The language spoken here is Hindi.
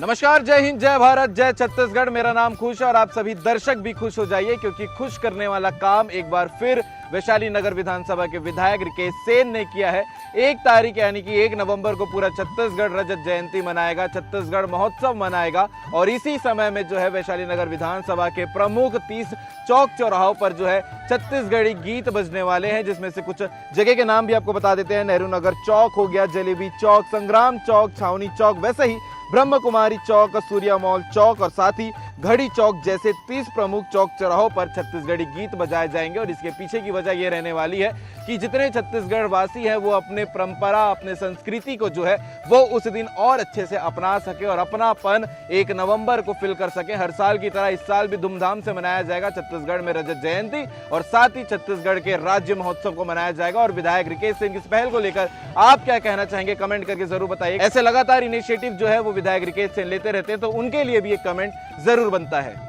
नमस्कार, जय हिंद, जय भारत, जय छत्तीसगढ़। मेरा नाम खुश है और आप सभी दर्शक भी खुश हो जाइए क्योंकि खुश करने वाला काम एक बार फिर वैशाली नगर विधानसभा के विधायक रिकेश सेन ने किया है। 1 तारीख यानी कि 1 नवंबर को पूरा छत्तीसगढ़ रजत जयंती मनाएगा, छत्तीसगढ़ महोत्सव मनाएगा और इसी समय में जो है वैशाली नगर विधानसभा के प्रमुख 30 चौक चौराहों पर जो है छत्तीसगढ़ी गीत बजने वाले हैं, जिसमें से कुछ जगह के नाम भी आपको बता देते हैं। नेहरू नगर चौक हो गया, जलेबी चौक, संग्राम चौक, छावनी चौक, वैसे ही ब्रह्म कुमारी चौक, सूर्या मॉल चौक और साथ ही घड़ी चौक जैसे 30 प्रमुख चौक चौराहों पर छत्तीसगढ़ी गीत बजाए जाएंगे। और इसके पीछे की वजह यह रहने वाली है कि जितने छत्तीसगढ़ वासी हैं वो अपने परंपरा, अपने संस्कृति को जो है वो उस दिन और अच्छे से अपना सके और अपनापन 1 नवंबर को फील कर सके। हर साल की तरह इस साल भी धूमधाम से मनाया जाएगा छत्तीसगढ़ में रजत जयंती और साथ ही छत्तीसगढ़ के राज्य महोत्सव को मनाया जाएगा। और विधायक रिकेश सिंह की इस पहल को लेकर आप क्या कहना चाहेंगे, कमेंट करके जरूर बताइए। ऐसे लगातार इनिशिएटिव जो है वो विधायक रिकेश सिंह लेते रहते हैं, तो उनके लिए भी एक कमेंट जरूर बनता है।